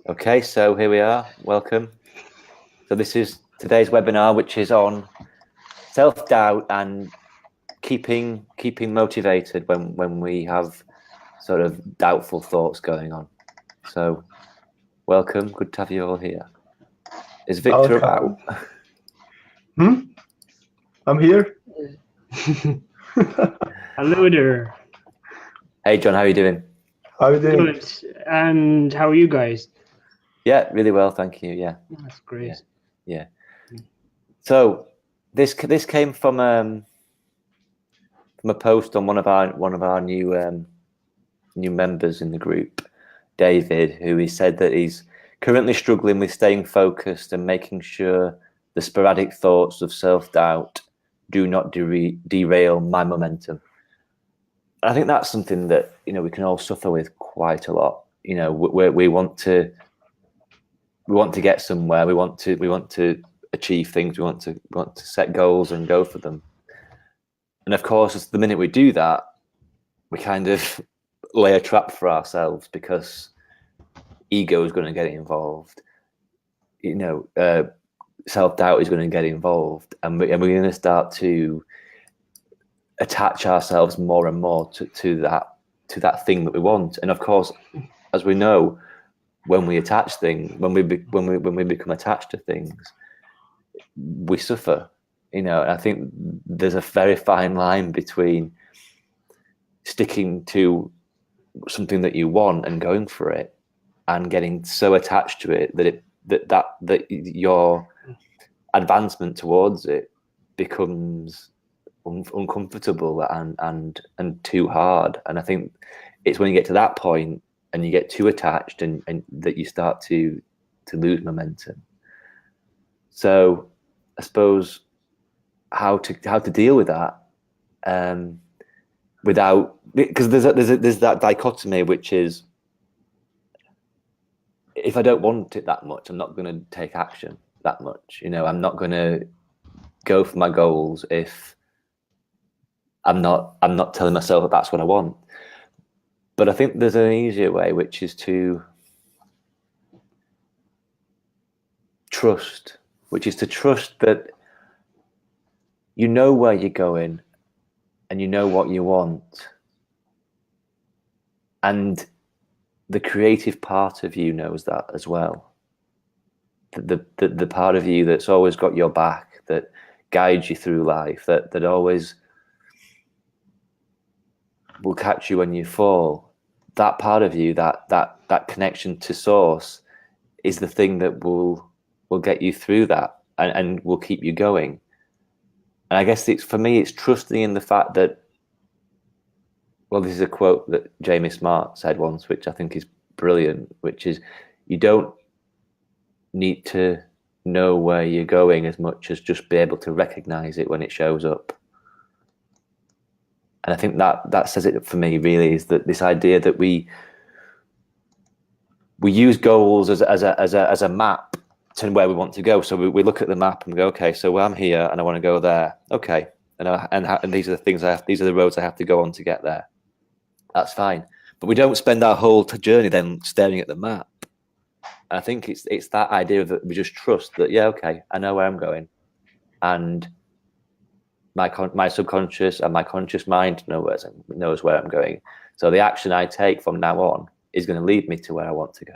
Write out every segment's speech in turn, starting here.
Okay, so here we are. Welcome. So this is today's webinar, which is on self-doubt and keeping motivated when we have sort of doubtful thoughts going on. So welcome. Good to have you all here. Is Victor about? I'm here. Hello there. Hey John, how are you doing? How are you doing? Good. And how are you guys? Yeah, really well, thank you. Yeah, That's great. yeah. So this came from a post on one of our new members in the group, David, who he said that he's currently struggling with staying focused and making sure the sporadic thoughts of self-doubt do not derail my momentum. I think that's something that we can all suffer with quite a lot. We want to get somewhere. We want to achieve things. We want to set goals and go for them. And of course, the minute we do that, we kind of lay a trap for ourselves because ego is going to get involved. Self-doubt is going to get involved, and we're going to start to attach ourselves more and more to that thing that we want. And of course, as we know, when we attach things, when we become attached to things, we suffer. And I think there's a very fine line between sticking to something that you want and going for it, and getting so attached to it that your advancement towards it becomes uncomfortable and too hard. And I think it's when you get to that point and you get too attached and that you start to lose momentum. So I suppose how to deal with that without, because there's that dichotomy, which is, if I don't want it that much, I'm not going to take action that much. I'm not going to go for my goals if I'm not telling myself that that's what I want. But I think there's an easier way, which is to trust that you know where you're going and you know what you want, and the creative part of you knows that as well. The part of you that's always got your back, that guides you through life, that always will catch you when you fall. That part of you, that connection to source, is the thing that will get you through that and will keep you going. And I guess for me, it's trusting in the fact that, well, this is a quote that Jamie Smart said once, which I think is brilliant, which is, you don't need to know where you're going as much as just be able to recognize it when it shows up. And I think that says it for me, really, is that this idea that we use goals as a map to where we want to go. So we look at the map and we go, okay, so I'm here and I want to go there. Okay, and these are the things these are the roads I have to go on to get there. That's fine, but we don't spend our whole journey then staring at the map. And I think it's that idea that we just trust that, yeah, okay, I know where I'm going, and my subconscious and my conscious mind knows where I'm going. So the action I take from now on is going to lead me to where I want to go.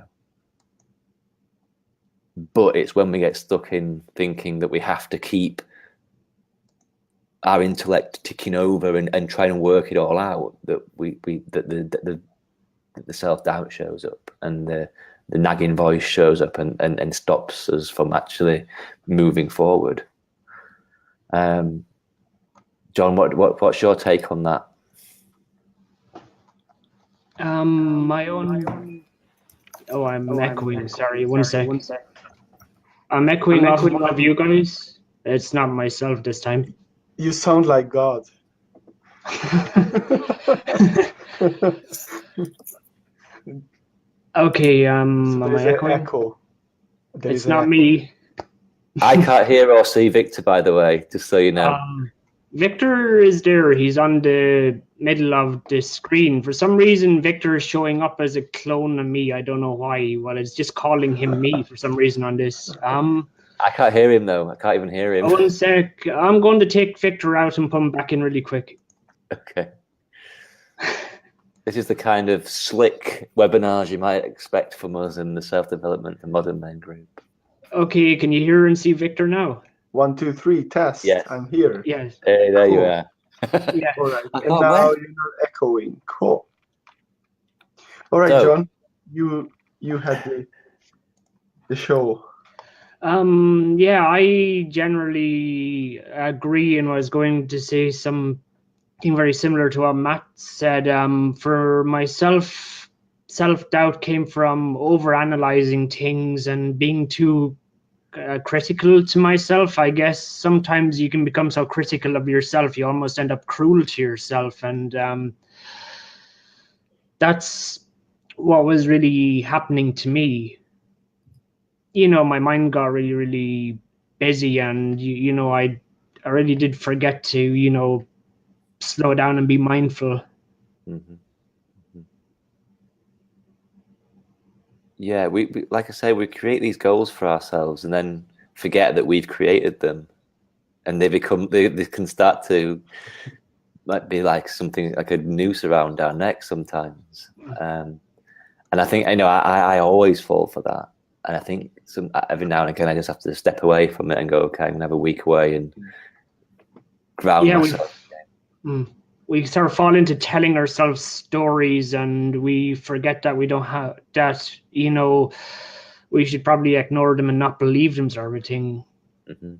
But it's when we get stuck in thinking that we have to keep our intellect ticking over and try and work it all out, that the self-doubt shows up, and the nagging voice shows up and stops us from actually moving forward. John, what's your take on that? My own. Oh, I'm echoing. Sorry, one sec. I'm echoing off one of you guys. It's not myself this time. You sound like God. Okay. Am I echoing? Echo. It's not me. I can't hear or see Victor, by the way, just so you know. Victor is there. He's on the middle of the screen. For some reason, Victor is showing up as a clone of me. I don't know why. Well, it's just calling him me for some reason on this. I can't hear him though. I can't even hear him. One sec. I'm going to take Victor out and put him back in really quick. Okay. This is the kind of slick webinars you might expect from us in the Self-Development for Modern Men group. Okay, can you hear and see Victor now? 1, 2, 3, test. Yes. I'm here. Yes. Hey, there you Cool. are. Yeah. All right. I And can't now wait. you're not echoing. Cool. All right, So- John. You had the show. Yeah, I generally agree and was going to say something very similar to what Matt said. For myself, self-doubt came from overanalyzing things and being too critical to myself. I guess sometimes you can become so critical of yourself, you almost end up cruel to yourself. And that's what was really happening to me. My mind got really, really busy, and I really did forget to, slow down and be mindful. Mhm. Mhm. Yeah, we like I say, we create these goals for ourselves and then forget that we've created them, and they can start to be like something like a noose around our neck sometimes. And I think I always fall for that. And I think every now and again I just have to step away from it and go, okay, I'm gonna have a week away and ground myself. We sort of fall into telling ourselves stories, and we forget that we don't have that. We should probably ignore them and not believe them, sort of thing. Mm-hmm.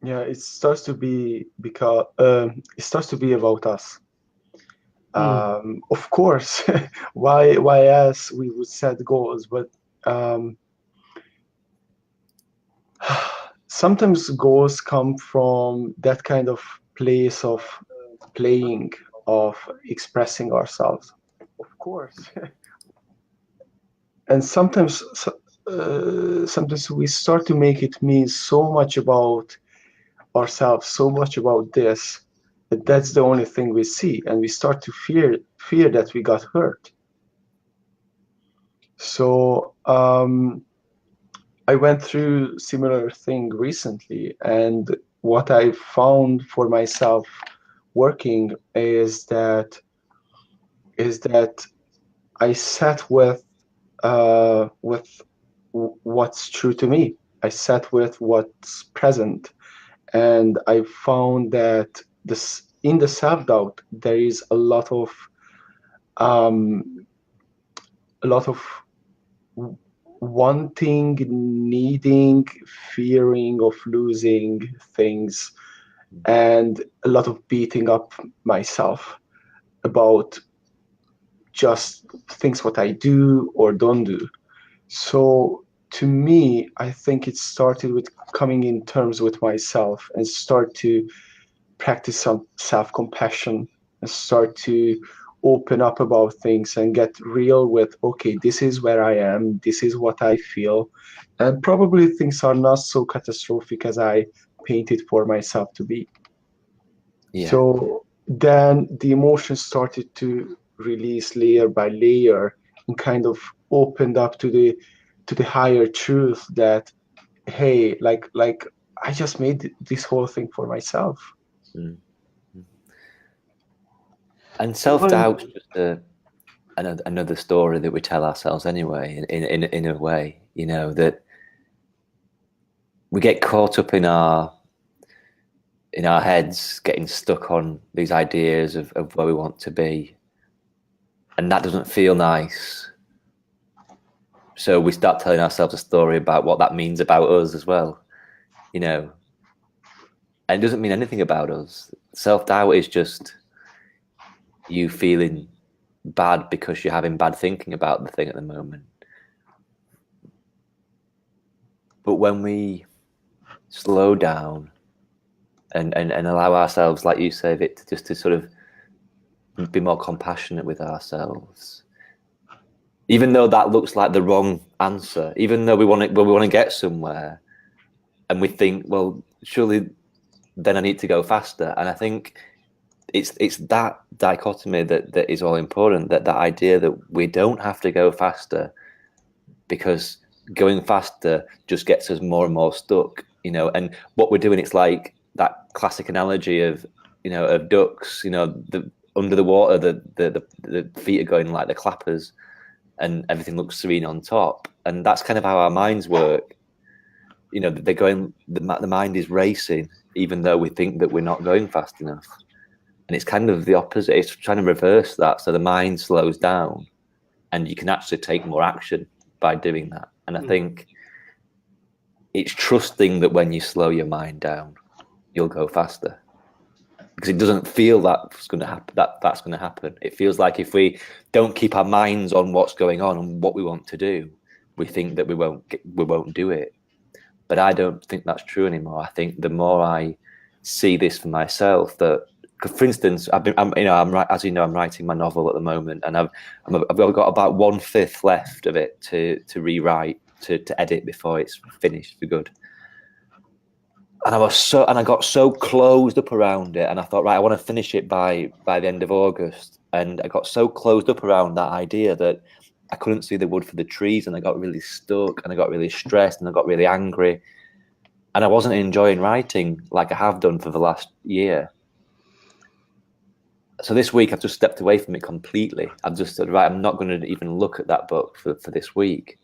Yeah, it starts to be about us. Of course, why else we would set goals, but sometimes goals come from that kind of place of playing, of expressing ourselves, of course. And sometimes we start to make it mean so much about ourselves, so much about this, that that's the only thing we see, and we start to fear that we got hurt. So I went through similar thing recently, and what I found for myself working is that I sat with what's true to me. I sat with what's present, and I found that in the self-doubt there is a lot of wanting, needing, fearing of losing things, and a lot of beating up myself about just things what I do or don't do. So to me, I think it started with coming in terms with myself and start to practice some self-compassion and start to open up about things and get real with, okay, this is where I am, this is what I feel, and probably things are not so catastrophic as I painted for myself to be. Yeah. So then the emotions started to release layer by layer and kind of opened up to the higher truth that, hey, like I just made this whole thing for myself. And self-doubt is just another story that we tell ourselves anyway, in a way, that we get caught up in our heads, getting stuck on these ideas of where we want to be, and that doesn't feel nice. So we start telling ourselves a story about what that means about us as well, and it doesn't mean anything about us. Self-doubt is just you feeling bad because you're having bad thinking about the thing at the moment. But when we slow down and allow ourselves, like you say, Victor, just to sort of be more compassionate with ourselves, even though that looks like the wrong answer, even though we want to get somewhere, and we think, well, surely then I need to go faster. And I think it's that dichotomy that is all important. That idea that we don't have to go faster, because going faster just gets us more and more stuck. And what we're doing, it's like that classic analogy of of ducks. Under the water, the feet are going like the clappers, and everything looks serene on top. And that's kind of how our minds work. They're going. The mind is racing, even though we think that we're not going fast enough. And it's kind of the opposite. It's trying to reverse that, so the mind slows down, and you can actually take more action by doing that. And I think it's trusting that when you slow your mind down, you'll go faster, because it doesn't feel that's going to happen. That's going to happen. It feels like if we don't keep our minds on what's going on and what we want to do, we think that we won't do it. But I don't think that's true anymore. I think the more I see this for myself, that, for instance, I'm writing my novel at the moment, and I've got about 1/5 left of it to rewrite, to edit before it's finished for good. And I got so closed up around it, and I thought, right, I want to finish it by the end of August. And I got so closed up around that idea that I couldn't see the wood for the trees, and I got really stuck, and I got really stressed, and I got really angry, and I wasn't enjoying writing like I have done for the last year. So this week I've just stepped away from it completely. I've just said, right, I'm not going to even look at that book for this week,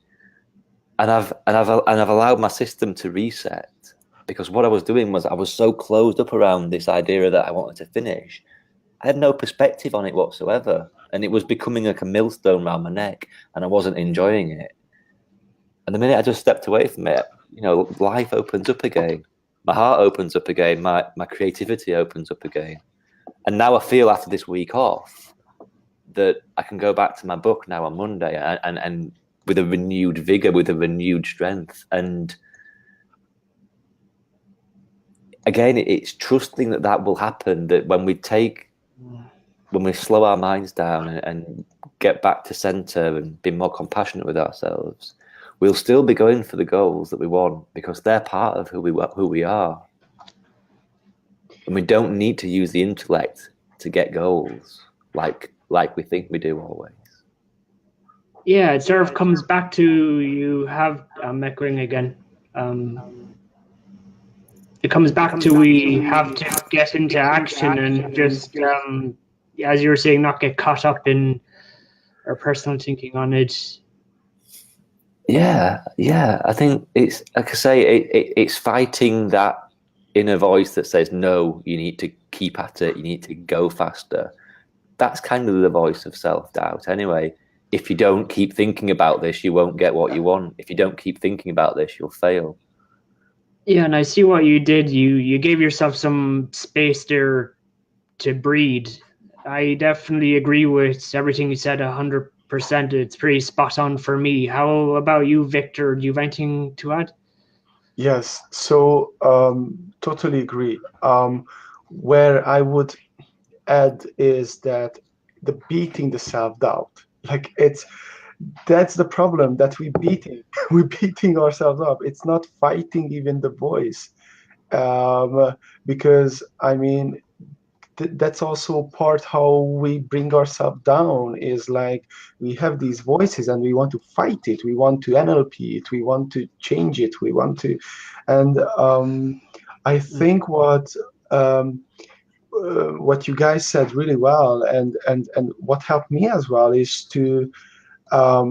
and I've allowed my system to reset, because what I was doing was I was so closed up around this idea that I wanted to finish. I had no perspective on it whatsoever, and it was becoming like a millstone around my neck, and I wasn't enjoying it. And the minute I just stepped away from it, life opens up again. My heart opens up again. My creativity opens up again. And now I feel, after this week off, that I can go back to my book now on Monday and with a renewed vigor, with a renewed strength. And again, it's trusting that will happen, that when we slow our minds down and get back to center and be more compassionate with ourselves, we'll still be going for the goals that we want, because they're part of who we are. And we don't need to use the intellect to get goals like we think we do always. Yeah, it sort of comes back to, you have echoing again. It comes back to, we have to get into action and just, as you were saying, not get caught up in our personal thinking on it. Yeah. I think it's, like I say, it's fighting that inner voice that says, no, you need to keep at it, you need to go faster. That's kind of the voice of self-doubt anyway. If you don't keep thinking about this, you won't get what you want. If you don't keep thinking about this, you'll fail. Yeah, and I see what you did. You gave yourself some space there to breathe. I definitely agree with everything you said 100%. It's pretty spot on for me. How about you, Victor? Do you have anything to add? Yes, so totally agree. Where I would add is that the beating the self-doubt, like that's the problem, that we're beating ourselves up. It's not fighting even the voice, because I mean that's also part how we bring ourselves down, is like we have these voices and we want to fight it, we want to NLP it, we want to change it, we want to, and I think what you guys said really well, and what helped me as well, is to I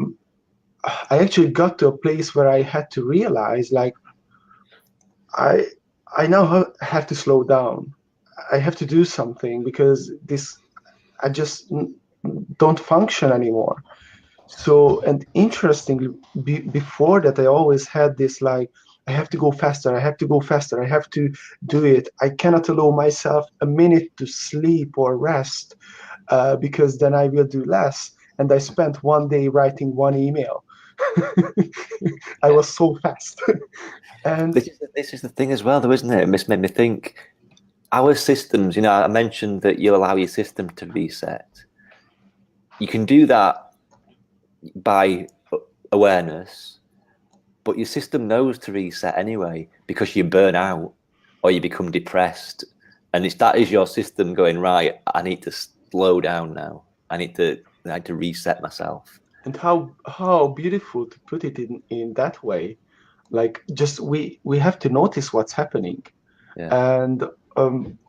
actually got to a place where I had to realize, like, I now have to slow down. I have to do something, because I just don't function anymore. So, and interestingly, before that, I always had this, like, I have to go faster, I have to go faster, I have to do it. I cannot allow myself a minute to sleep or rest, because then I will do less. And I spent one day writing one email. I was so fast. And this is the thing as well, though, isn't it? It made me think. Our systems, I mentioned that you allow your system to reset. You can do that by awareness, but your system knows to reset anyway, because you burn out or you become depressed And that is your system going, right, I need to slow down now. I need to reset myself. And how beautiful to put it in that way. Like, just we have to notice what's happening. Yeah. And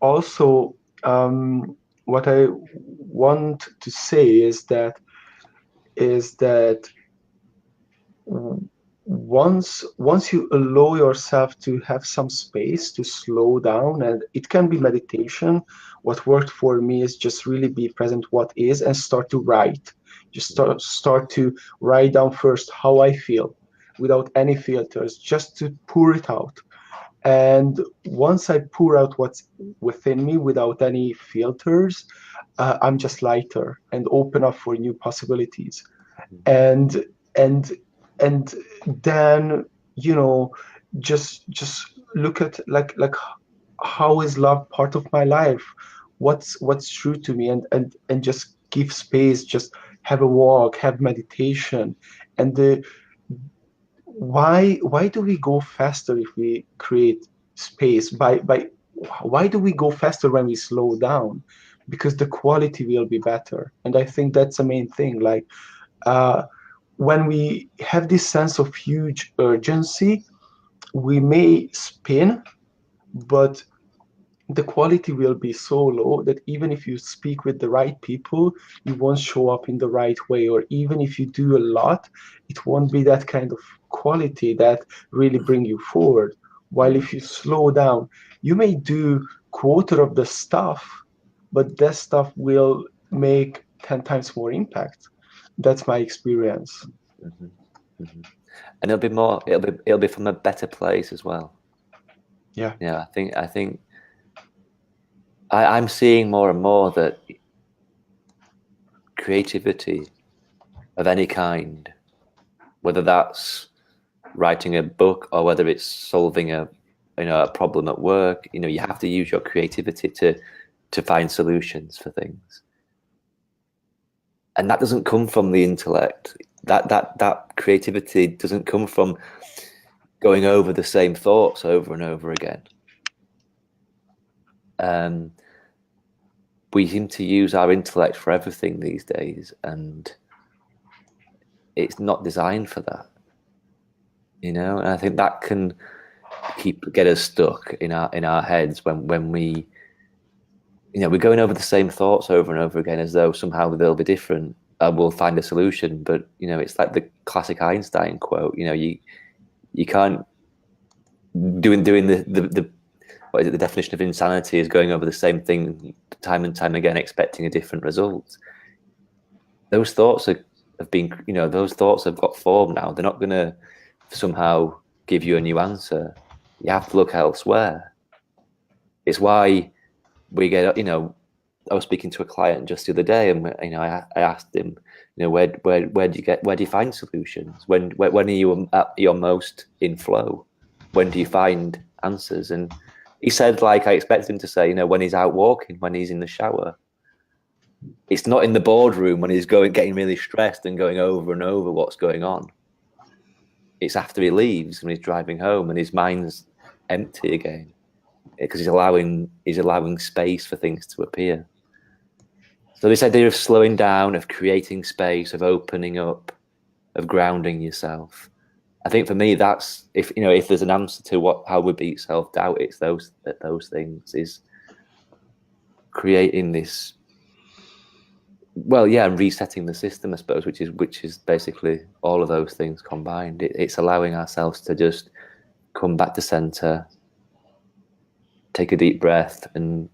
also, what I want to say is that once you allow yourself to have some space to slow down, and it can be meditation. What worked for me is just really be present what is and start to write. Just start to write down first how I feel without any filters, just to pour it out. And once I pour out what's within me without any filters, I'm just lighter and open up for new possibilities. And then, just look at like how is love part of my life? What's true to me? And just give space, just have a walk, have meditation. And why do we go faster if we create space? Why do we go faster when we slow down? Because the quality will be better. And I think that's the main thing. Like, when we have this sense of huge urgency, we may spin, but the quality will be so low that even if you speak with the right people, you won't show up in the right way. Or even if you do a lot, it won't be that kind of quality that really bring you forward. While if you slow down, you may do quarter of the stuff, but that stuff will make 10 times more impact. That's my experience. Mm-hmm. Mm-hmm. And it'll be from a better place as well. Yeah. Yeah, I think I'm seeing more and more that creativity of any kind, whether that's writing a book or whether it's solving a problem at work, you have to use your creativity to find solutions for things. And that doesn't come from the intellect. That creativity doesn't come from going over the same thoughts over and over again. We seem to use our intellect for everything these days, and it's not designed for that. And I think that can get us stuck in our heads when we, we're going over the same thoughts over and over again as though somehow they'll be different. We'll find a solution, but it's like the classic Einstein quote. You can't doing the what is it? The definition of insanity is going over the same thing time and time again, expecting a different result. Those thoughts have been, those thoughts have got form now. They're not going to somehow give you a new answer. You have to look elsewhere. It's why we get, I was speaking to a client just the other day, and I asked him, where do you find solutions? When are you at your most in flow? When do you find answers? And he said, like I expected him to say, when he's out walking, when he's in the shower. It's not in the boardroom when he's getting really stressed and going over and over what's going on. It's after he leaves when he's driving home and his mind's empty again, because he's allowing space for things to appear. So this idea of slowing down, of creating space, of opening up, of grounding yourself. I think for me, that's if there's an answer to how we beat self-doubt, it's those things, is creating this. Well, yeah, and resetting the system, I suppose, which is basically all of those things combined. It's allowing ourselves to just come back to center, take a deep breath, and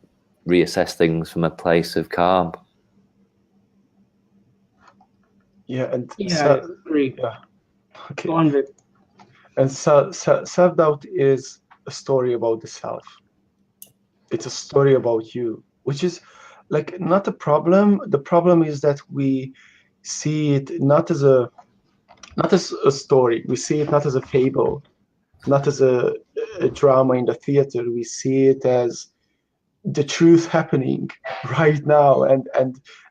reassess things from a place of calm. Yeah, and I agree. Yeah. Okay. Go on, Vic. And self-doubt is a story about the self. It's a story about you, which is like not a problem. The problem is that we see it not as a story. We see it not as a fable, not as a drama in the theater. We see it as the truth happening right now,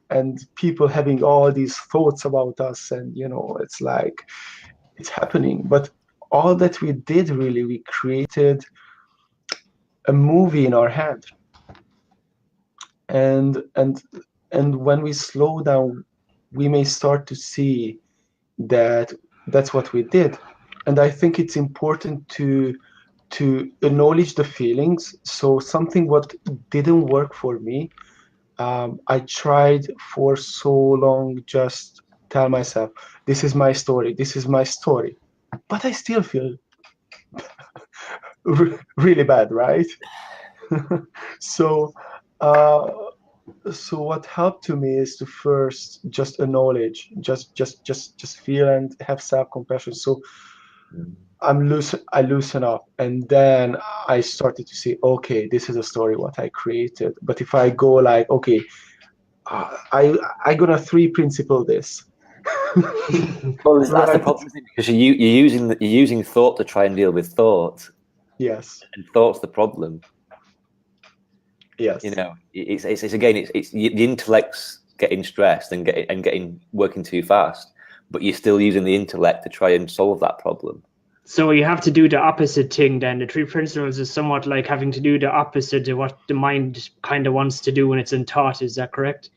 and people having all these thoughts about us, and it's like it's happening. But all that we did, really, we created a movie in our head. and and and when we slow down, we may start to see that that's what we did. And I think it's important to acknowledge the feelings. So something what didn't work for me, I tried for so long just tell myself, this is my story, this is my story. But I still feel really bad, right? So uh, so what helped to me is to first just acknowledge, just feel and have self-compassion. So I loosen up, and then I started to see, okay, this is a story what I created. But if I go like, okay, I gonna three principle this. Well, that's the Right. problem, isn't it? Because you're using thought to try and deal with thought, Yes. and thought's the problem. Yes. You know, it's again, it's the intellect's getting stressed and getting working too fast, but you're still using the intellect to try and solve that problem. So you have to do the opposite thing then. The three principles is somewhat like having to do the opposite of what the mind kind of wants to do when it's in thought. Is that correct?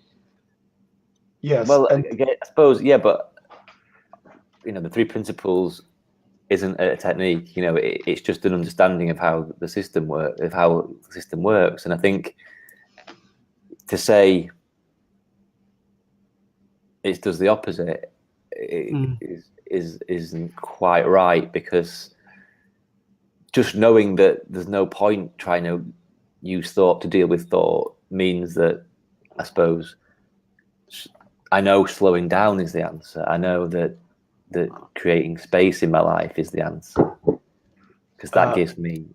Yes. Well, And again, I suppose, yeah, but you know, the three principles isn't a technique. You know, it's just an understanding of how the system works, and I think to say it does the opposite isn't quite right, because just knowing that there's no point trying to use thought to deal with thought means that, I suppose, I know slowing down is the answer. I know that creating space in my life is the answer, because that gives me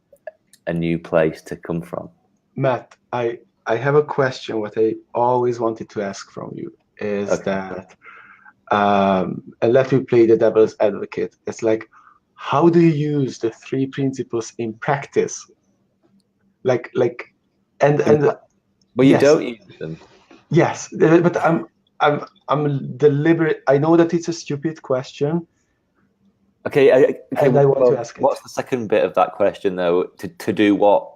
a new place to come from. Matt, I have a question. What I always wanted to ask from you is that, and let me play the devil's advocate. It's like, how do you use the three principles in practice? Like, and Well, you yes. don't use them. Yes, but I'm deliberate. I know that it's a stupid question. Okay, and I want to ask it. What's the second bit of that question, though? To do what?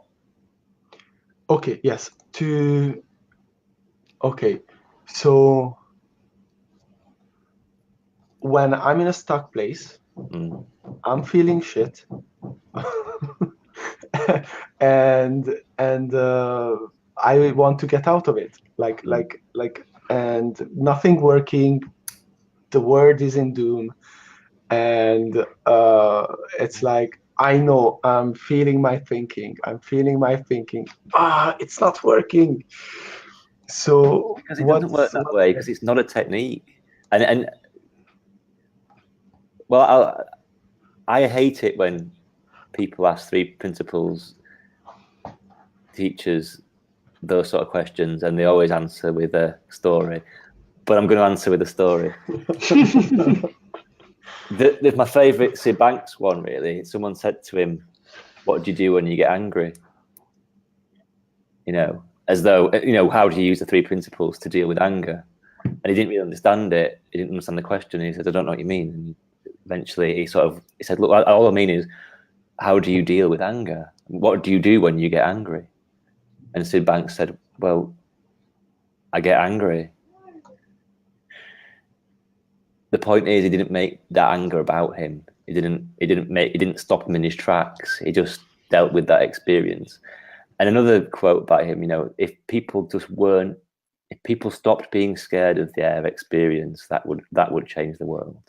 Okay, yes. Okay, so when I'm in a stuck place, I'm feeling shit, and I want to get out of it. And nothing working. The world is in doom, and it's like, I know I'm feeling my thinking. It's not working. So because it doesn't work that way, because it's not a technique. And well, I hate it when people ask three principles teachers those sort of questions, and they always answer with a story. But I'm going to answer with a story. My favourite Sid Banks one, really. Someone said to him, "What do you do when you get angry?" You know, as though, you know, how do you use the three principles to deal with anger? And he didn't really understand it. He didn't understand the question. He said, "I don't know what you mean." And eventually, he said, "Look, all I mean is, how do you deal with anger? What do you do when you get angry?" And Sid Banks said, "Well, I get angry." The point is, he didn't make that anger about him. He didn't stop him in his tracks. He just dealt with that experience. And another quote by him, you know, if people stopped being scared of their experience, that would change the world.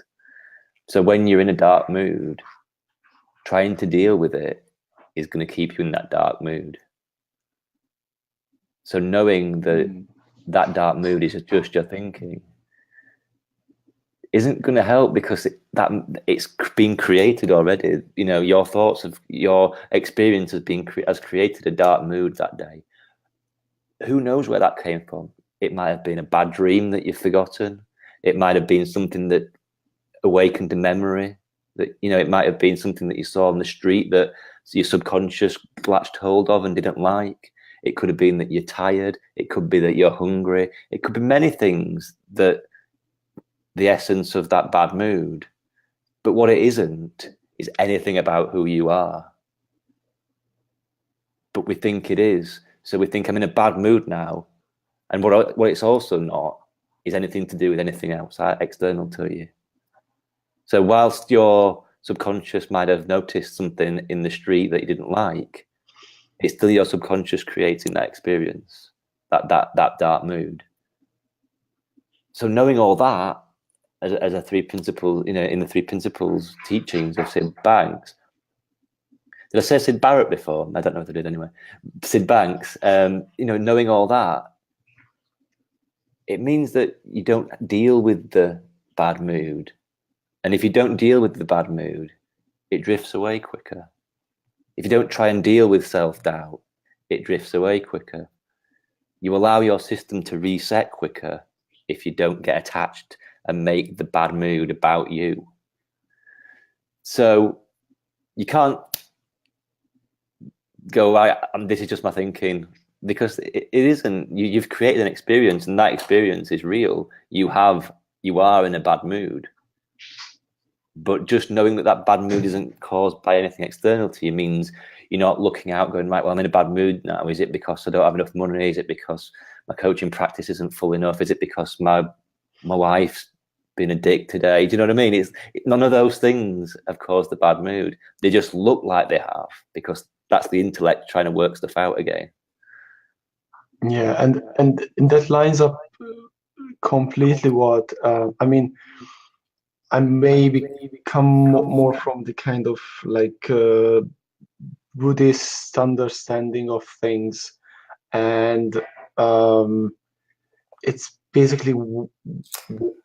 So when you're in a dark mood, trying to deal with it is going to keep you in that dark mood. So knowing that dark mood is just your thinking isn't going to help, because it's been created already. You know, your experience has created a dark mood that day. Who knows where that came from? It might have been a bad dream that you've forgotten. It might have been something that awakened a memory. That, you know, it might have been something that you saw on the street that your subconscious latched hold of and didn't like. It could have been that you're tired. It could be that you're hungry. It could be many things that the essence of that bad mood. But what it isn't is anything about who you are. But we think it is. So we think, I'm in a bad mood now. And what it's also not is anything to do with anything outside, external to you. So whilst your subconscious might have noticed something in the street that you didn't like, it's still your subconscious creating that experience, that dark mood. So knowing all that as a three principles, you know, in the three principles teachings of Sid Banks. Did I say Sid Barrett before? I don't know if I did anyway. Sid Banks, you know, knowing all that, it means that you don't deal with the bad mood. And if you don't deal with the bad mood, it drifts away quicker. If you don't try and deal with self-doubt, it drifts away quicker. You allow your system to reset quicker if you don't get attached and make the bad mood about you. So you can't go, this is just my thinking, because it isn't. You've created an experience, and that experience is real. You are in a bad mood. But just knowing that bad mood isn't caused by anything external to you means you're not looking out going, right, well, I'm in a bad mood now. Is it because I don't have enough money? Is it because my coaching practice isn't full enough? Is it because my wife's been a dick today? Do you know what I mean? None of those things have caused the bad mood. They just look like they have, because that's the intellect trying to work stuff out again. Yeah, and that lines up completely what I mean. I maybe come more from the kind of like Buddhist understanding of things, and it's basically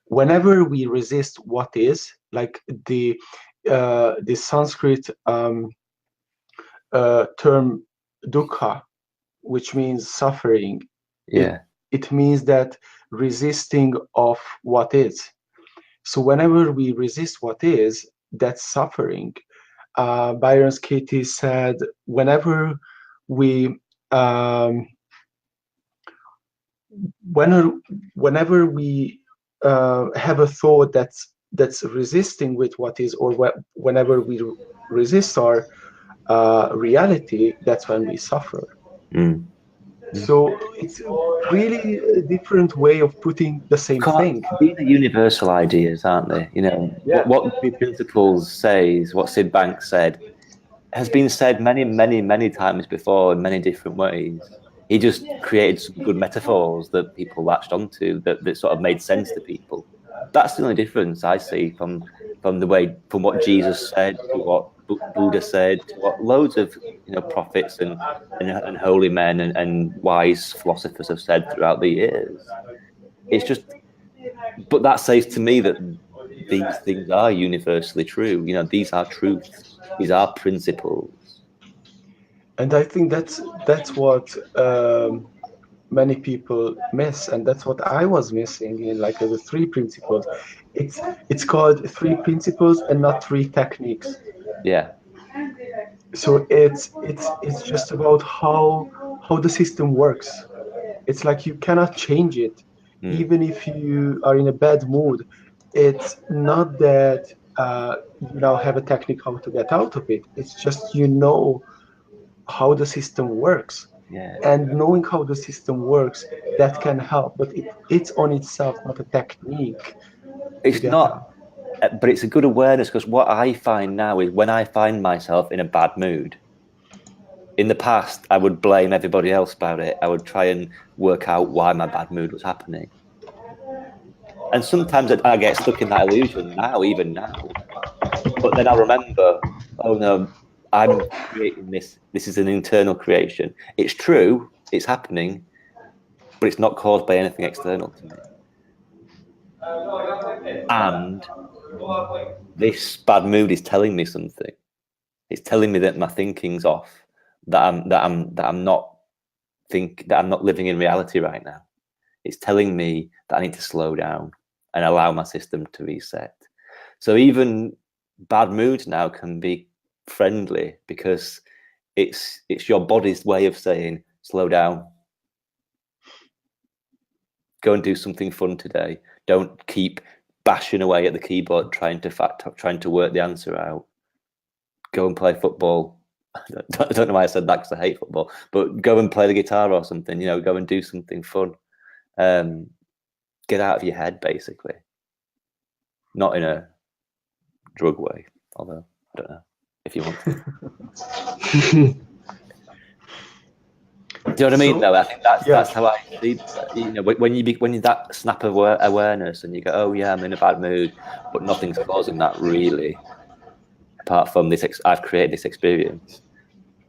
whenever we resist what is, like the Sanskrit term dukkha, which means suffering. Yeah. It means that resisting of what is. So whenever we resist what is, that's suffering. Byron Katie said, whenever we have a thought that's resisting with what is, or whenever we resist our reality, that's when we suffer. Mm. So it's really a different way of putting the same thing. These are universal ideas, aren't they? You know, Yeah. what the principles says, what Sid Banks said, has been said many, many, many times before in many different ways. He just created some good metaphors that people latched onto, that sort of made sense to people. That's the only difference I see from what Jesus said to what Buddha said, to what loads of prophets and holy men and wise philosophers have said throughout the years. It's just, but that says to me that these things are universally true. You know, these are truths. These are principles. And I think that's what many people miss, and that's what I was missing in like the three principles. It's called three principles and not three techniques. Yeah. So it's just about how the system works. It's like you cannot change it. Even if you are in a bad mood, it's not that you now have a technique how to get out of it. It's just how the system works. Yeah. And knowing how the system works, that can help. But it's on itself not a technique. It's not, but it's a good awareness, because what I find now is when I find myself in a bad mood, in the past, I would blame everybody else about it. I would try and work out why my bad mood was happening. And sometimes I get stuck in that illusion now, even now. But then I remember, oh no, I'm creating this. This is an internal creation. It's true, it's happening, but it's not caused by anything external to me. And this bad mood is telling me something. It's telling me that my thinking's off, that I'm not living in reality right now. It's telling me that I need to slow down and allow my system to reset. So even bad moods now can be friendly, because it's your body's way of saying, slow down. Go and do something fun today. Don't keep bashing away at the keyboard trying to work the answer out. Go and play football. I don't know why I said that, because I hate football, but go and play the guitar or something. Go and do something fun. get out of your head, basically. Not in a drug way, although I don't know if you want to. Do you know what I mean? Though I think that's how I see. You know, when you that snap of awareness and you go, oh yeah, I'm in a bad mood, but nothing's causing that really, apart from this. I've created this experience.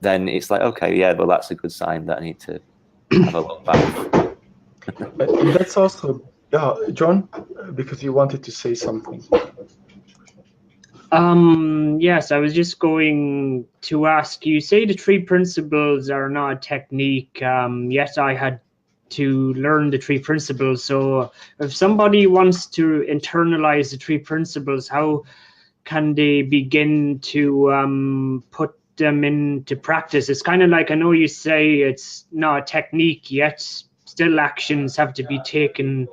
Then it's like, okay, yeah, well, that's a good sign that I need to have a look back. That's also, John, because you wanted to say something. Yes, I was just going to ask, you say the 3 principles are not a technique. Yes, I had to learn the 3 principles. So if somebody wants to internalize the 3 principles, how can they begin to put them into practice? It's kind of like, I know you say it's not a technique, yet still actions have to be taken.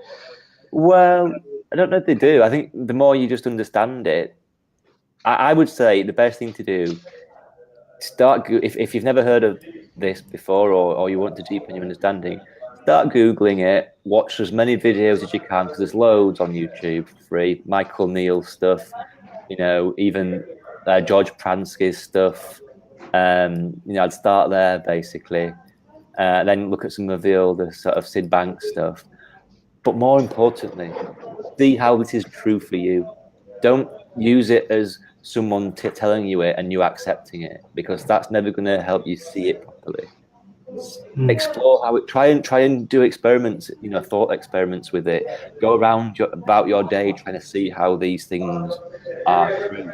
Well, I don't know if they do. I think the more you just understand it, I would say the best thing to do, if you've never heard of this before, or you want to deepen your understanding, start Googling it, watch as many videos as you can, because there's loads on YouTube for free. Michael Neal stuff, you know, even George Pransky's stuff. You know, I'd start there basically. Then look at some of the older sort of Sid Banks stuff. But more importantly, see how this is true for you. Don't use it as someone telling you it and you accepting it, because that's never going to help you see it properly. Explore how it. Try and do experiments, you know, thought experiments with it. Go around about your day trying to see how these things are true.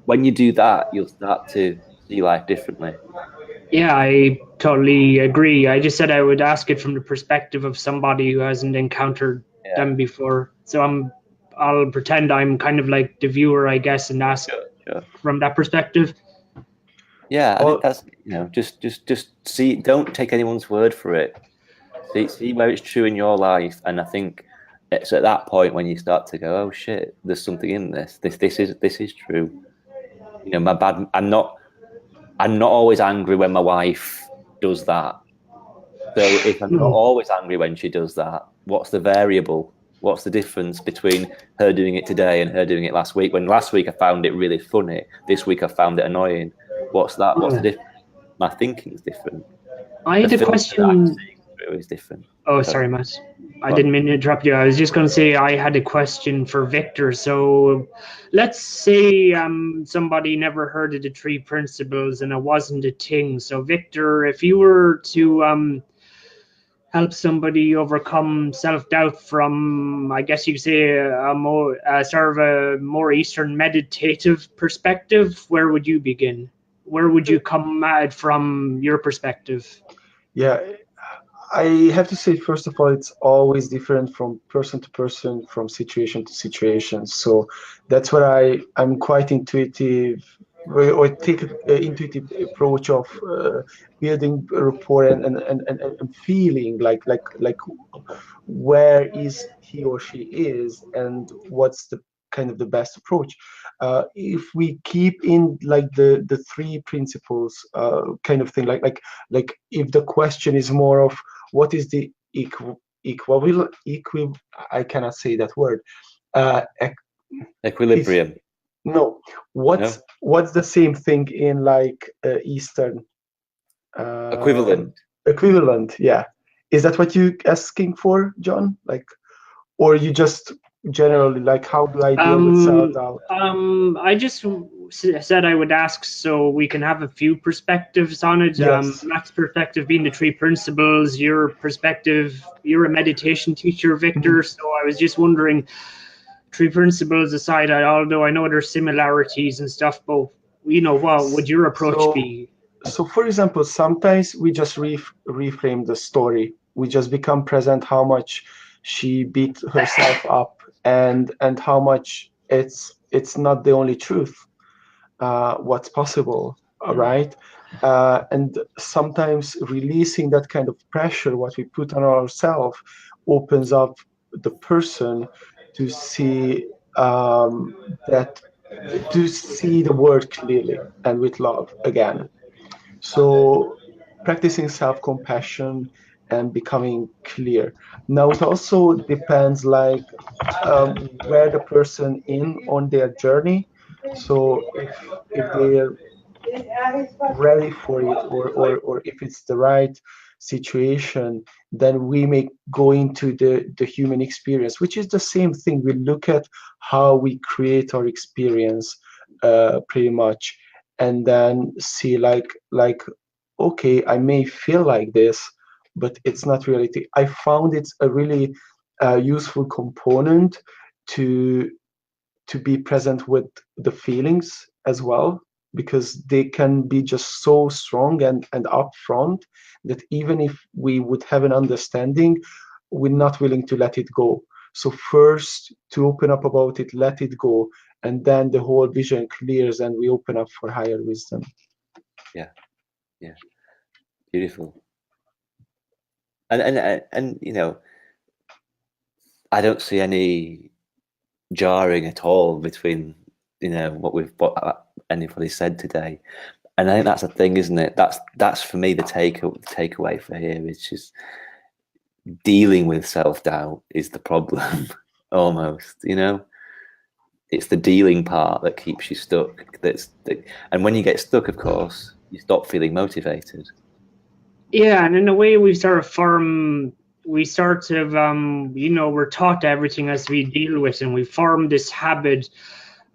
When you do that, you'll start to see life differently. Yeah, I totally agree. I just said I would ask it from the perspective of somebody who hasn't encountered them before. So I'll pretend I'm kind of like the viewer, I guess, and ask from that perspective. Yeah, I think that's, you know, just see. Don't take anyone's word for it. See where it's true in your life, and I think it's at that point when you start to go, oh shit, there's something in this. This is true. You know, I'm not always angry when my wife does that. So if I'm not always angry when she does that, what's the variable? What's the difference between her doing it today and her doing it last week? When last week I found it really funny, this week I found it annoying. What's that? What's the difference? My thinking is different. I had a question. Is different. Oh, sorry, Matt. I didn't mean to interrupt you. I was just going to say I had a question for Victor. So let's say somebody never heard of the 3 principles and it wasn't a thing. So Victor, if you were to help somebody overcome self-doubt from, I guess you could say, a more Eastern meditative perspective, where would you begin? Where would you come at from your perspective? Yeah, I have to say, first of all, it's always different from person to person, from situation to situation. So that's where I'm quite intuitive, or take an intuitive approach of building rapport and feeling like where is he or she is, and what's the kind of the best approach. If we keep in like the 3 principles kind of thing, like if the question is more of what is the I cannot say that word. Equilibrium. No. What's the same thing in like Eastern? Equivalent. Equivalent, yeah. Is that what you asking for, John? Like, or you just generally like, how do I deal with self-doubt? I just said I would ask so we can have a few perspectives on it. Yes. Matt's perspective being the 3 principles, your perspective, you're a meditation teacher, Victor. So I was just wondering, 3 principles aside, although I know there's similarities and stuff, but you know, what would your approach be? So for example, sometimes we just reframe the story. We just become present how much she beat herself up, and how much it's not the only truth, what's possible, right? And sometimes releasing that kind of pressure, what we put on ourselves, opens up the person to see to see the world clearly and with love again. So practicing self-compassion and becoming clear. Now it also depends like where the person in on their journey. So if they're ready for it, or if it's the right situation, then we may go into the human experience, which is the same thing. We look at how we create our experience pretty much, and then see like okay, I may feel like this, but it's not reality. I found it's a really useful component to be present with the feelings as well, because they can be just so strong and upfront that even if we would have an understanding, we're not willing to let it go. So first to open up about it, let it go, and then the whole vision clears and we open up for higher wisdom. Yeah, beautiful. And you know, I don't see any jarring at all between, you know, what anybody said today, and I think that's the thing, isn't it? That's for me the takeaway for here is just dealing with self-doubt is the problem. Almost, you know, it's the dealing part that keeps you stuck. And when you get stuck, of course, you stop feeling motivated. Yeah, and in a way, we sort of you know, we're taught everything as we deal with, and we form this habit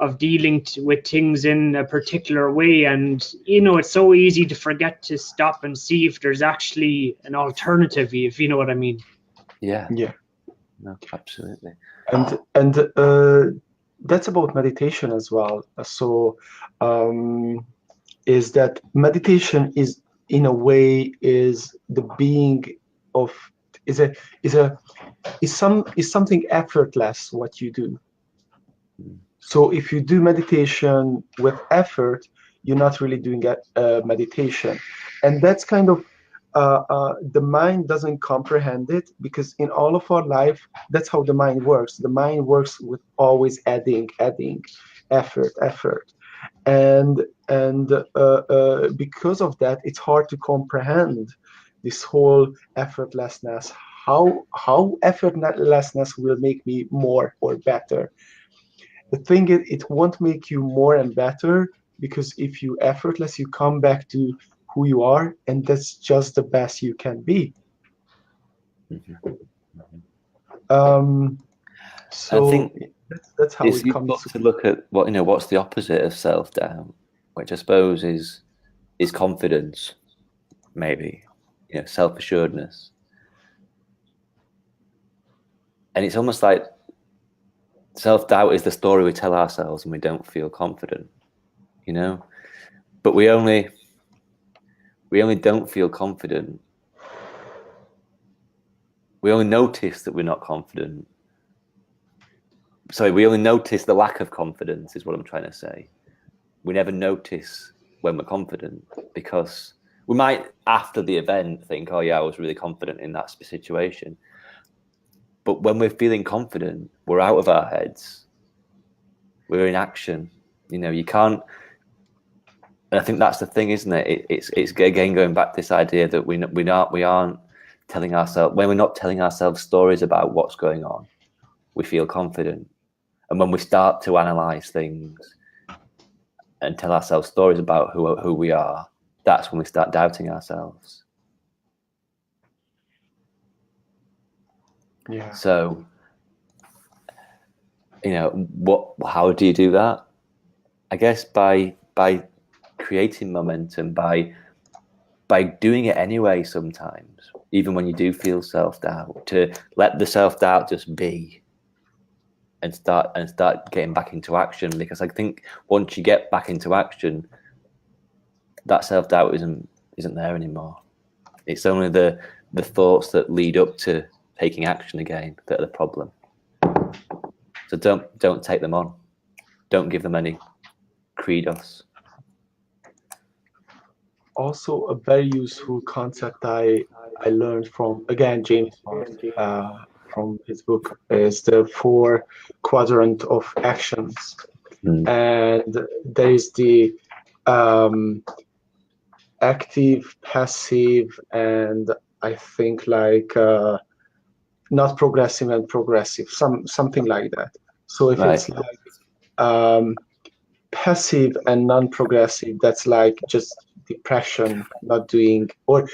of dealing with things in a particular way. And, you know, it's so easy to forget to stop and see if there's actually an alternative, if you know what I mean. Yeah. Yeah. No, absolutely. And that's about meditation as well. So is that meditation is in a way is the being of is something effortless what you do. So if you do meditation with effort, you're not really doing meditation, and that's kind of the mind doesn't comprehend it, because in all of our life, that's how the mind works. The mind works with always adding effort, and because of that, it's hard to comprehend this whole effortlessness. How effortlessness will make me more or better. The thing is, it won't make you more and better, because if you effortless, you come back to who you are, and that's just the best you can be. So I think that's how it you've comes got to look at what, you know, what's the opposite of self-doubt, which I suppose is confidence, maybe, you know, self-assuredness. And it's almost like self-doubt is the story we tell ourselves when we don't feel confident, you know, but we only don't feel confident. We only notice that we're not confident. Sorry, we only notice the lack of confidence is what I'm trying to say. We never notice when we're confident, because we might, after the event, think, oh yeah, I was really confident in that situation. But when we're feeling confident, we're out of our heads. We're in action. You know, you can't. And I think that's the thing, isn't it? It's again going back to this idea that we aren't telling ourselves, when we're not telling ourselves stories about what's going on, we feel confident. And when we start to analyze things and tell ourselves stories about who we are, that's when we start doubting ourselves. Yeah. So, you know, how do you do that? I guess by creating momentum, by doing it anyway sometimes, even when you do feel self-doubt, to let the self-doubt just be and start getting back into action. Because I think once you get back into action, that self-doubt isn't there anymore. It's only the thoughts that lead up to taking action again that are the problem. So don't take them on. Don't give them any credos. Also, a very useful concept I learned from, again, James Bond, from his book, is the 4 quadrant of actions. And there is the active, passive, and I think like not progressive and progressive, something like that. So if Right. it's like passive and non-progressive, that's like just depression, not doing, or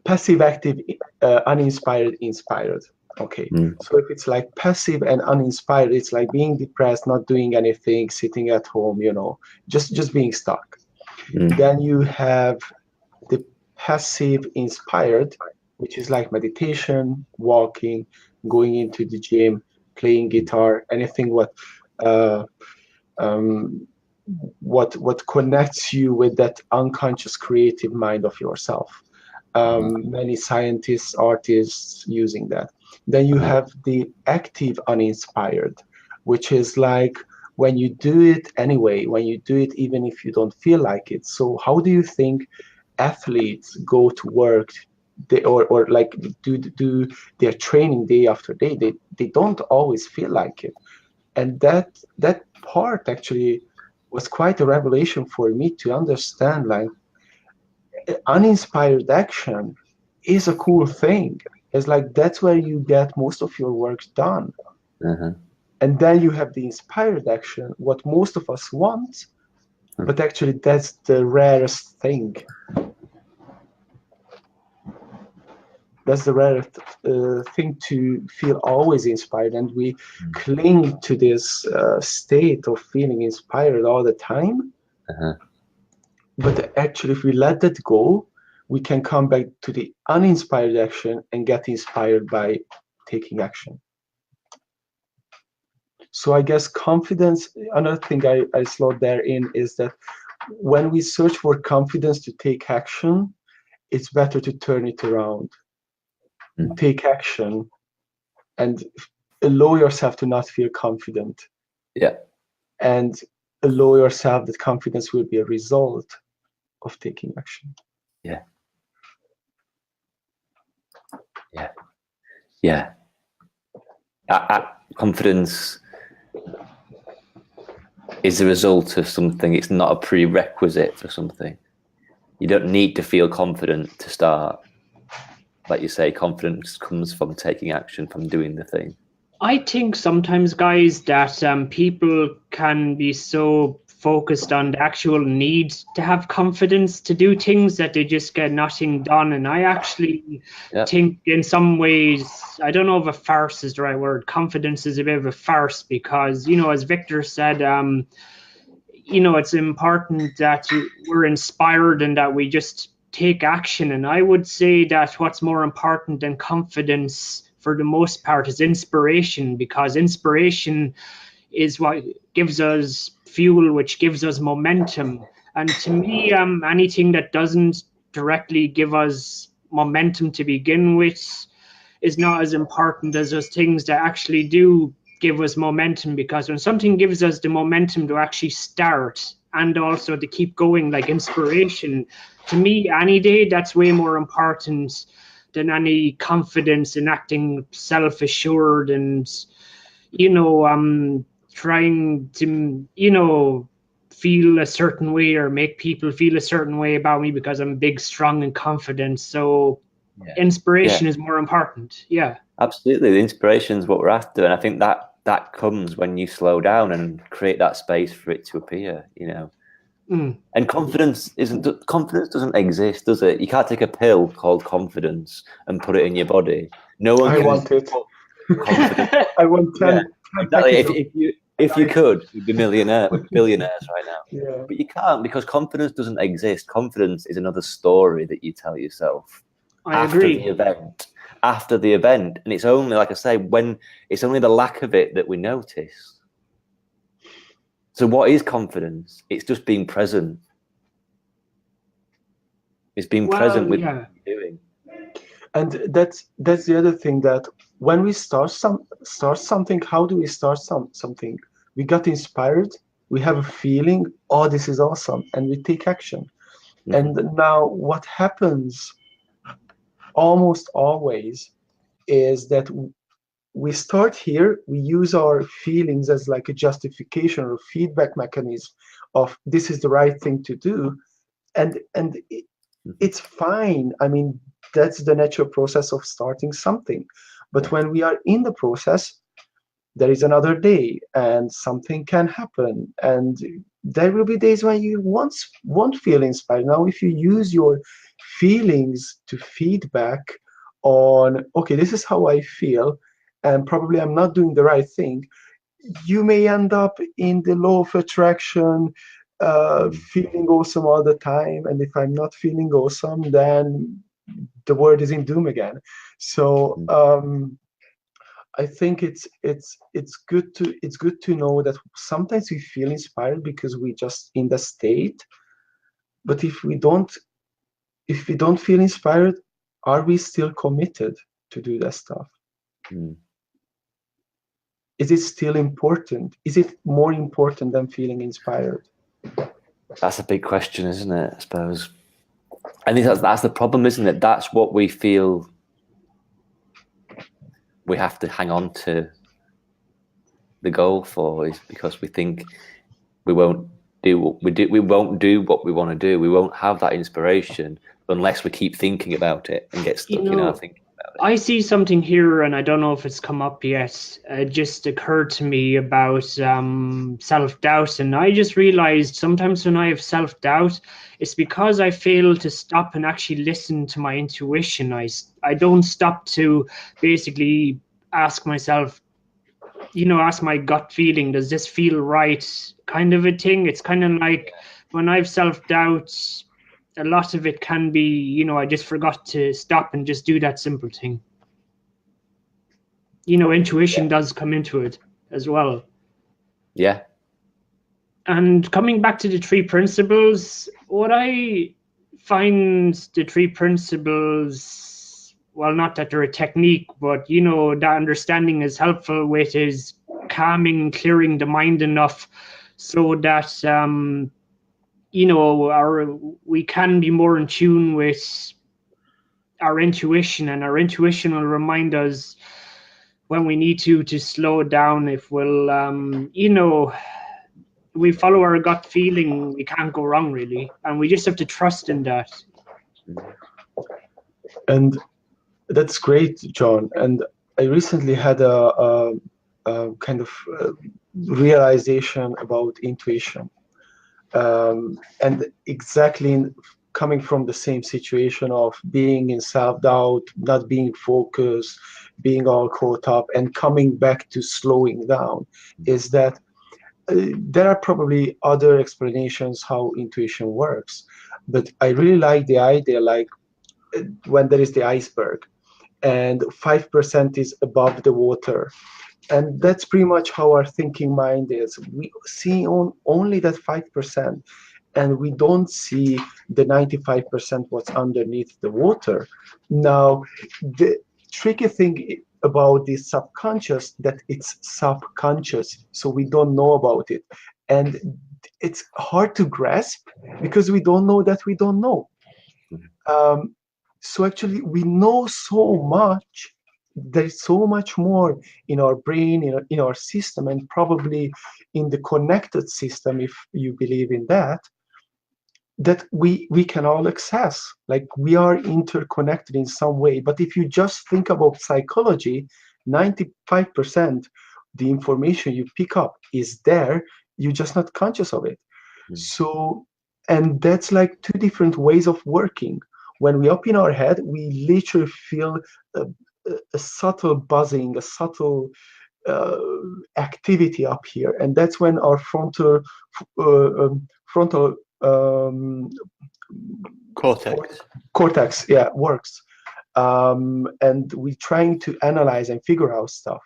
passive, active, uninspired, inspired. Okay. So if it's like passive and uninspired, it's like being depressed, not doing anything, sitting at home, just being stuck. Then you have the passive inspired, which is like meditation, walking, going into the gym, playing guitar, anything what connects you with that unconscious creative mind of yourself. Many scientists, artists using that. Then you have the active uninspired, which is like when you do it anyway, when you do it even if you don't feel like it. So how do you think athletes go to work, or like do their training day after day? They don't always feel like it. And that part actually was quite a revelation for me to understand, like uninspired action is a cool thing. It's like that's where you get most of your work done. And then you have the inspired action, what most of us want, but actually that's the rarest thing. That's the rarest thing, to feel always inspired, and we cling to this state of feeling inspired all the time. But actually, if we let that go, we can come back to the uninspired action and get inspired by taking action. So I guess confidence, another thing I slowed there in, is that when we search for confidence to take action, it's better to turn it around. Take action and allow yourself to not feel confident. And allow yourself that confidence will be a result of taking action. Confidence is the result of something. It's not a prerequisite for something. You don't need to feel confident to start. Like you say, confidence comes from taking action, from doing the thing. I think sometimes, guys, that people can be so focused on the actual need to have confidence to do things that they just get nothing done. And I actually think in some ways, I don't know if a farce is the right word. Confidence is a bit of a farce because, as Victor said, it's important that we're inspired and that we just take action. And I would say that what's more important than confidence for the most part is inspiration, because inspiration is what gives us fuel, which gives us momentum. And to me, anything that doesn't directly give us momentum to begin with is not as important as those things that actually do give us momentum, because when something gives us the momentum to actually start and also to keep going, like inspiration, to me, any day, that's way more important than any confidence in acting self-assured and, trying to, feel a certain way or make people feel a certain way about me because I'm big, strong, and confident. So inspiration is more important. Absolutely. The inspiration is what we're after. And I think that comes when you slow down and create that space for it to appear, And confidence doesn't exist, does it? You can't take a pill called confidence and put it in your body. No one. I want it. I want 10. Exactly. If you could, you'd be billionaires right now. But you can't, because confidence doesn't exist. Confidence is another story that you tell yourself after the event. And it's only, like I say, when it's only the lack of it that we notice. So what is confidence? It's just being present. It's being present with what you're doing. And that's the other thing, that when we start something, how do we start something? We got inspired, we have a feeling, oh, this is awesome, and we take action. And now what happens almost always is that we start here, we use our feelings as like a justification or feedback mechanism of this is the right thing to do, and it's fine. I mean, that's the natural process of starting something. But when we are in the process, there is another day and something can happen. And there will be days when you won't feel inspired. Now, if you use your feelings to feedback on, okay, this is how I feel, and probably I'm not doing the right thing, you may end up in the law of attraction, feeling awesome all the time. And if I'm not feeling awesome, then the world is in doom again. So I think it's good to know that sometimes we feel inspired because we just in the state. But if we don't feel inspired, are we still committed to do that stuff? Is it still important? Is it more important than feeling inspired? That's a big question, isn't it? I suppose. I think that's the problem, isn't it? That's what we feel we have to hang on to the goal for, is because we think we won't do what we do. We won't do what we want to do. We won't have that inspiration unless we keep thinking about it and get stuck in our thinking about it. I see something here, and I don't know if it's come up yet. It just occurred to me about self-doubt, and I just realized sometimes when I have self-doubt, it's because I fail to stop and actually listen to my intuition. I don't stop to basically ask myself, ask my gut feeling, does this feel right, kind of a thing. It's kind of like when I have self-doubt, a lot of it can be, I just forgot to stop and just do that simple thing. Intuition does come into it as well. Yeah. And coming back to the 3 principles, what I find the 3 principles, well, not that they're a technique, but, that understanding is helpful with is calming, clearing the mind enough so that, we can be more in tune with our intuition, and our intuition will remind us when we need to slow down. If we follow our gut feeling, we can't go wrong, really, and we just have to trust in that. And that's great, John. And I recently had a kind of realization about intuition. And exactly coming from the same situation of being in self-doubt, not being focused, being all caught up, and coming back to slowing down, is that there are probably other explanations how intuition works. But I really like the idea, like when there is the iceberg and 5% is above the water. And that's pretty much how our thinking mind is. We see only that 5%, and we don't see the 95% what's underneath the water. Now, the tricky thing about the subconscious, that it's subconscious, so we don't know about it. And it's hard to grasp because we don't know that we don't know. So actually, we know so much. There's so much more in our brain, in our system, and probably in the connected system, if you believe in that we can all access. Like, we are interconnected in some way. But if you just think about psychology, 95% the information you pick up is there, you're just not conscious of it. So, and that's like 2 different ways of working. When we up in our head, we literally feel a subtle buzzing, a subtle activity up here, and that's when our frontal cortex works, and we're trying to analyze and figure out stuff.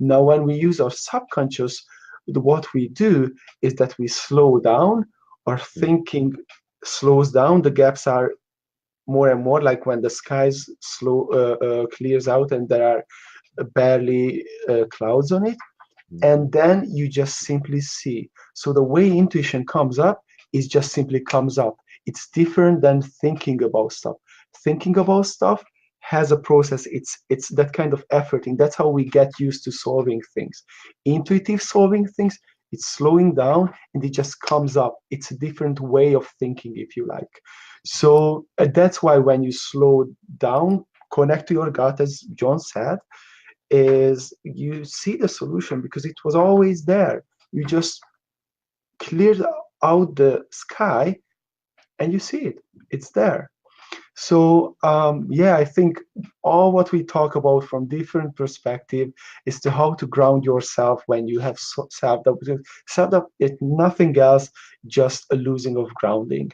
Now, when we use our subconscious, what we do is that we slow down. Our thinking slows down. The gaps are more and more, like when the skies clears out and there are barely clouds on it, and then you just simply see. So the way intuition comes up is just simply comes up. It's different than thinking about stuff. Thinking about stuff has a process. It's that kind of efforting. That's how we get used to solving things. Intuitive solving things It's slowing down and it just comes up. It's a different way of thinking, if you like. So that's why when you slow down, connect to your gut, as John said, is you see the solution because it was always there. You just cleared out the sky and you see it. It's there. So yeah, I think all what we talk about from different perspective is to how to ground yourself when you have self-doubt. Self-doubt is nothing else, just a losing of grounding.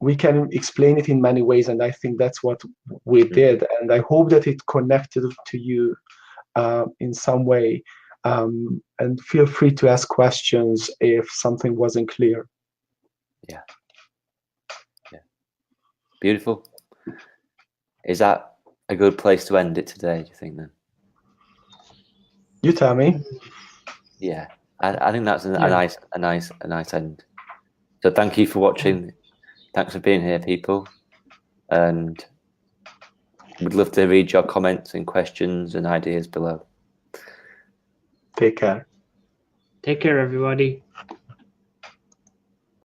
We can explain it in many ways, and I think that's what we did. And I hope that it connected to you in some way. And feel free to ask questions if something wasn't clear. Yeah. Beautiful. Is that a good place to end it today, do you think, then? You tell me. Yeah, I think that's a nice end. So thank you for watching. Thanks for being here, people. And we'd love to read your comments and questions and ideas below. Take care. Take care, everybody.